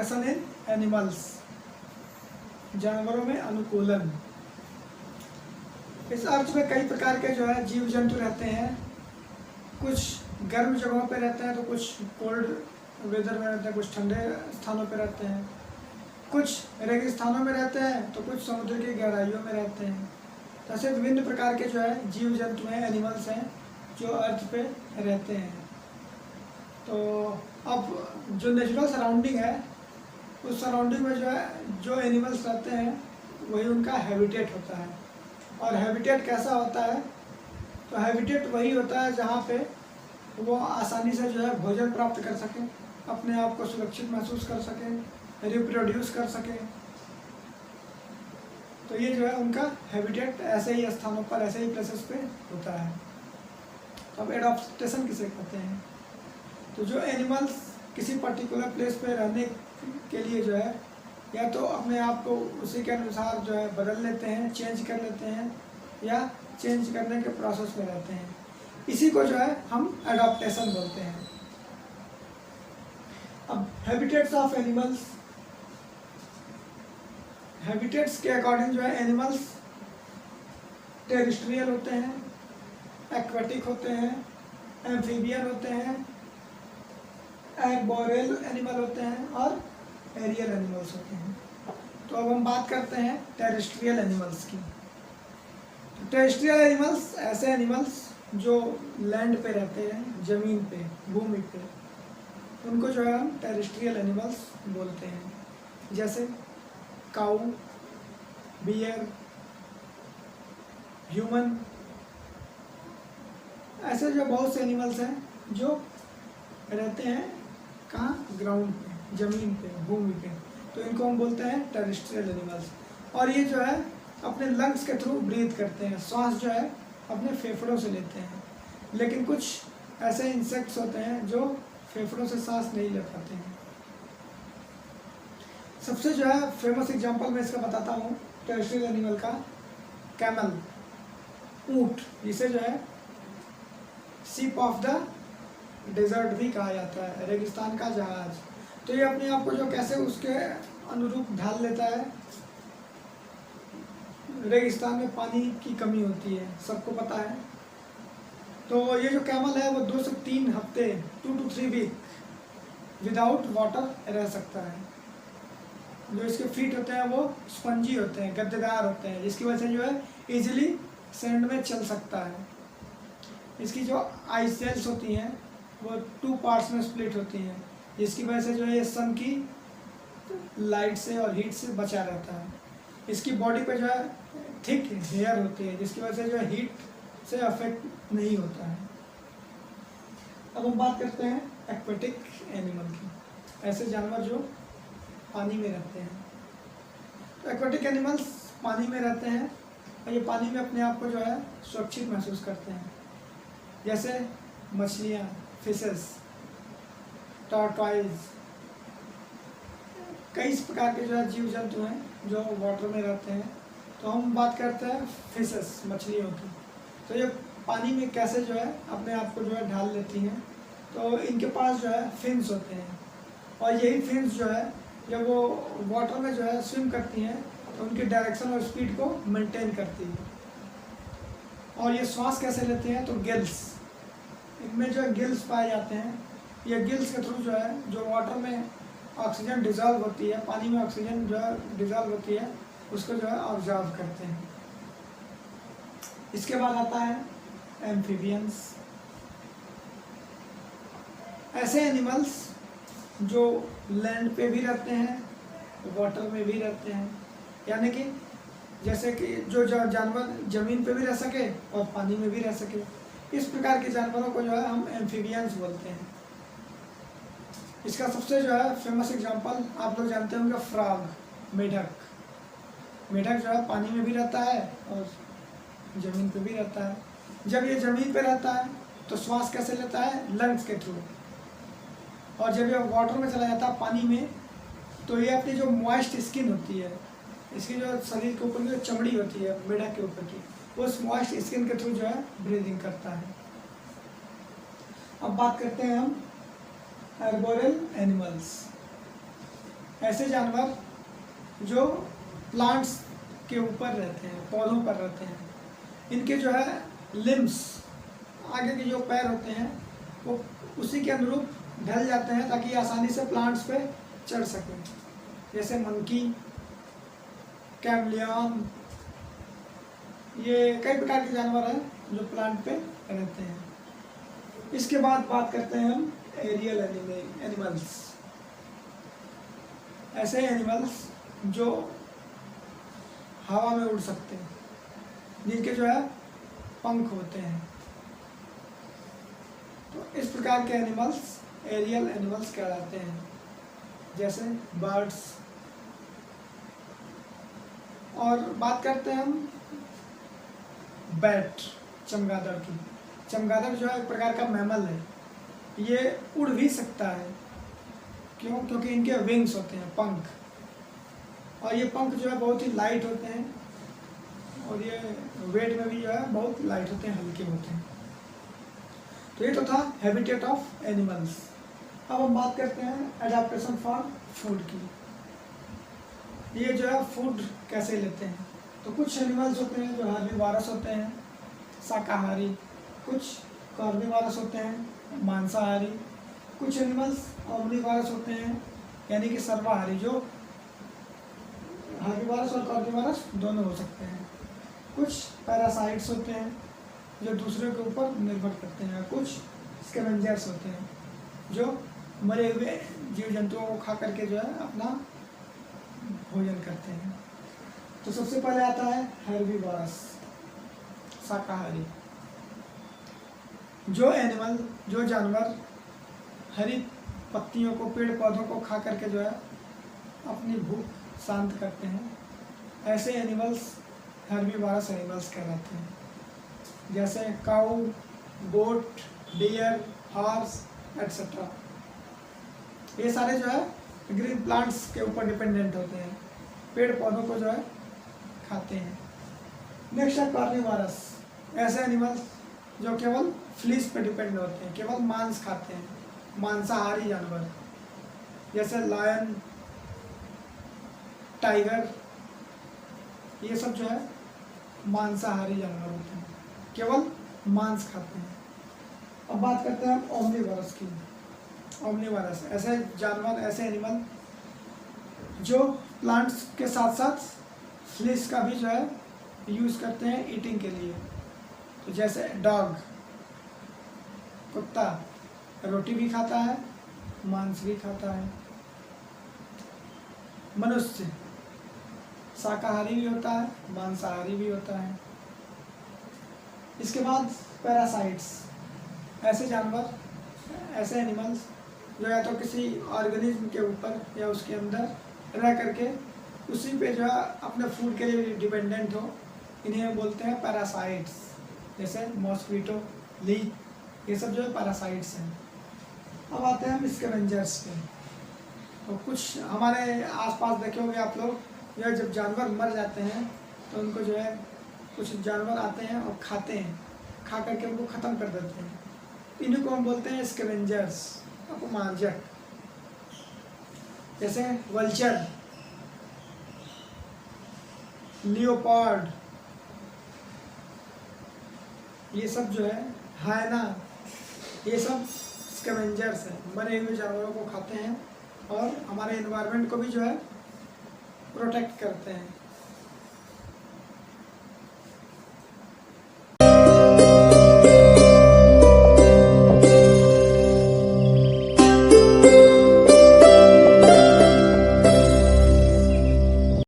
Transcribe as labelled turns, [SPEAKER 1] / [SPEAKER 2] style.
[SPEAKER 1] Adaptation इन animals, जानवरों में अनुकूलन। इस अर्थ में कई प्रकार के जो है जीव जंतु रहते हैं। कुछ गर्म जगहों पे रहते हैं तो कुछ कोल्ड वेदर में रहते हैं, कुछ ठंडे स्थानों पे रहते हैं, कुछ रेगिस्तानों में रहते हैं तो कुछ समुद्र की गहराइयों में रहते हैं। तो ऐसे विभिन्न प्रकार के जो है जीव जंतु हैं, एनिमल्स हैं जो अर्थ पे रहते हैं। तो अब जो नेचुरल सराउंडिंग है उस सराउंडिंग में जो है जो एनिमल्स रहते हैं वही उनका हैबिटेट होता है। और हैबिटेट कैसा होता है? तो हैबिटेट वही होता है जहाँ पे वो आसानी से जो है भोजन प्राप्त कर सकें, अपने आप को सुरक्षित महसूस कर सकें, रिप्रोड्यूस कर सकें। तो ये जो है उनका हैबिटेट ऐसे ही स्थानों पर, ऐसे ही प्लेसेस पे होता है। तो अब एडॉप्टेशन किसे कहते हैं? तो जो एनिमल्स किसी पर्टिकुलर प्लेस पे रहने के लिए जो है या तो अपने आप को उसी के अनुसार जो है बदल लेते हैं, चेंज कर लेते हैं, या चेंज करने के प्रोसेस में रहते हैं। इसी को जो है हम एडॉप्टेशन बोलते हैं। अब हैबिटेट्स ऑफ एनिमल्स, हैबिटेट्स के अकॉर्डिंग जो है एनिमल्स टेरेस्ट्रियल होते हैं, एक्वेटिक होते हैं, एम्फीबियन होते हैं, आर्बोरियल एनिमल होते हैं और एरियल एनिमल्स होते हैं। तो अब हम बात करते हैं टेरेस्ट्रियल एनिमल्स की। टेरेस्ट्रियल एनिमल्स ऐसे एनिमल्स जो लैंड पे रहते हैं, ज़मीन पे, भूमि पे, उनको जो है हम टेरेस्ट्रियल एनिमल्स बोलते हैं। जैसे काऊ, बियर, ह्यूमन, ऐसे जो बहुत से एनिमल्स हैं जो रहते हैं कहाँ? ग्राउंड पे, ज़मीन पे, भूमि पे। तो इनको हम बोलते हैं टेरेस्ट्रियल एनिमल्स। और ये जो है अपने लंग्स के थ्रू ब्रीथ करते हैं, श्वास जो है अपने फेफड़ों से लेते हैं। लेकिन कुछ ऐसे इंसेक्ट्स होते हैं जो फेफड़ों से सांस नहीं ले पाते हैं। सबसे जो है फेमस एग्जांपल मैं इसका बताता हूँ टेरेस्ट्रियल एनिमल का, कैमल, ऊंट, जिसे जो है शिप ऑफ द डेजर्ट भी कहा जाता है, रेगिस्तान का जहाज। तो ये अपने आप को जो कैसे उसके अनुरूप ढाल लेता है। रेगिस्तान में पानी की कमी होती है, सबको पता है। तो ये जो कैमल है वो 2 से 3 हफ्ते, 2 to 3 वीक विदाउट वाटर रह सकता है। जो इसके फीट होते हैं वो स्पंजी होते हैं, गद्देदार होते हैं, जिसकी वजह से जो है इजीली सैंड में चल सकता है। इसकी जो आई सेल्स होती हैं वो 2 पार्ट्स में स्प्लिट होती हैं, जिसकी वजह से जो है ये सन की लाइट से और हीट से बचा रहता है। इसकी बॉडी पे जो है थिक हेयर होती है, जिसकी वजह से जो है हीट से अफेक्ट नहीं होता है। अब हम बात करते हैं एक्वेटिक एनिमल की, ऐसे जानवर जो पानी में रहते हैं। तो एक्वेटिक एनिमल्स पानी में रहते हैं और ये पानी में अपने आप को जो है सुरक्षित महसूस करते हैं। जैसे मछलियाँ, फिशेस, टॉर्टॉइज, कई प्रकार के जो है जीव जंतु हैं जो वाटर में रहते हैं। तो हम बात करते हैं फिशेस, मछलियों की। तो ये पानी में कैसे जो है अपने आप को जो है ढाल लेती हैं। तो इनके पास जो है फिन्स होते हैं और यही फिन्स जो है जब वो वाटर में जो है स्विम करती हैं तो उनकी डायरेक्शन और स्पीड को मेंटेन करती है। और ये श्वास कैसे लेते हैं? तो गिल्स, इनमें जो गिल्स पाए जाते हैं। ये गिल्स के थ्रू जो है जो वाटर में ऑक्सीजन डिजॉल्व होती है, पानी में ऑक्सीजन जो है डिजॉल्व होती है, उसको जो है ऑब्जर्व करते हैं। इसके बाद आता है एम्फीबियंस, ऐसे एनिमल्स जो लैंड पे भी रहते हैं, वाटर में भी रहते हैं। यानी कि जैसे कि जो जानवर ज़मीन पे भी रह सके और पानी में भी रह सके, इस प्रकार के जानवरों को जो है हम एम्फीबियंस बोलते हैं। इसका सबसे जो है फेमस एग्जांपल आप लोग जानते होंगे, फ्रॉग, मेढक। मेढक जो है पानी में भी रहता है और ज़मीन पे भी रहता है। जब ये ज़मीन पे रहता है तो श्वास कैसे लेता है? लंग्स के थ्रू। और जब ये वाटर में चला जाता है, पानी में, तो ये अपनी जो मॉइस्ट स्किन होती है, इसकी जो शरीर के ऊपर की जो चमड़ी होती है मेढक के ऊपर की, उस मॉइस्ट स्किन के थ्रू जो है ब्रीदिंग करता है। अब बात करते हैं हम आर्बोरियल एनिमल्स। ऐसे जानवर जो प्लांट्स के ऊपर रहते हैं, पौधों पर रहते हैं, इनके जो है लिम्स, आगे के जो पैर होते हैं वो उसी के अनुरूप ढल जाते हैं ताकि आसानी से प्लांट्स पे चढ़ सकें। जैसे मंकी, कैमलियन, ये कई प्रकार के जानवर हैं जो प्लांट पे रहते हैं। इसके बाद बात करते हैं हम एरियल एनिमल्स। ऐसे एनिमल्स जो हवा में उड़ सकते हैं, जिनके जो है पंख होते हैं। तो इस प्रकार के एनिमल्स एरियल एनिमल्स कहलाते हैं, जैसे बर्ड्स। और बात करते हैं हम बैट, चमगादड़ की। चमगादड़ जो है एक प्रकार का मैमल है, ये उड़ भी सकता है। क्यों? क्योंकि इनके विंग्स होते हैं, पंख, और ये पंख जो है बहुत ही लाइट होते हैं, और ये वेट में भी जो है बहुत लाइट होते हैं, हल्के होते हैं। तो ये तो था हैबिटेट ऑफ एनिमल्स। अब हम बात करते हैं एडाप्टेशन फॉर फूड की। ये जो है फूड कैसे लेते हैं। तो कुछ एनिमल्स होते हैं जो हर्बीवोरस होते हैं, शाकाहारी, कुछ कार्निवोरस होते हैं, मांसाहारी, कुछ एनिमल्स ओमनिवोरस होते हैं, यानी कि सर्वाहारी, जो हर्बीवोरस और कार्निवोरस दोनों हो सकते हैं। कुछ पैरासाइट्स होते हैं जो दूसरे के ऊपर निर्भर करते हैं, कुछ स्कैवेंजर्स होते हैं जो मरे हुए जीव जंतुओं को खा करके जो है अपना भोजन करते हैं। तो सबसे पहले आता है हर्बीवोरस, शाकाहारी। जो जानवर हरी पत्तियों को, पेड़ पौधों को खा करके जो है अपनी भूख शांत करते हैं, ऐसे एनिमल्स हर्बीवोरस एनिमल्स कहलाते हैं। जैसे काऊ, गोट, डियर, हॉर्स एट्सेट्रा। ये सारे जो है ग्रीन प्लांट्स के ऊपर डिपेंडेंट होते हैं, पेड़ पौधों को जो है खाते हैं। नेक्स्ट है कार्निवोरस, ऐसे एनिमल्स जो केवल फ्लीस पे डिपेंड होते हैं, केवल मांस खाते हैं, मांसाहारी जानवर। जैसे लायन, टाइगर, ये सब जो है मांसाहारी जानवर होते हैं, केवल मांस खाते हैं। अब बात करते हैं हम ओमनिवोरस की। ओमनिवोरस ऐसे जानवर, ऐसे एनिमल जो प्लांट्स के साथ साथ फ्लीस का भी जो है यूज़ करते हैं ईटिंग के लिए। तो जैसे डॉग, कुत्ता रोटी भी खाता है, मांस भी खाता है। मनुष्य शाकाहारी भी होता है, मांसाहारी भी होता है। इसके बाद पैरासाइट्स, ऐसे जानवर, ऐसे एनिमल्स जो या तो किसी ऑर्गेनिज्म के ऊपर या उसके अंदर रह करके उसी पे जो है अपने फूड के लिए डिपेंडेंट हो, इन्हें बोलते हैं पैरासाइट्स। जैसे मॉस्क्विटो, लीच, ये सब जो है पैरासाइट्स हैं। अब आते हैं हम स्कैवेंजर्स पे। तो कुछ हमारे आसपास देखे होंगे आप लोग, या जब जानवर मर जाते हैं तो उनको जो है कुछ जानवर आते हैं और खाते हैं, खा करके उनको ख़त्म कर देते हैं। इन्हीं को हम बोलते हैं स्कैवेंजर्स, अपमार्जक। जैसे वल्चर, लियोपार्ड, ये सब जो है, हायना, ये सब स्कैवेंजर्स हैं, मरे हुए जानवरों को खाते हैं और हमारे एनवायरनमेंट को भी जो है प्रोटेक्ट करते हैं।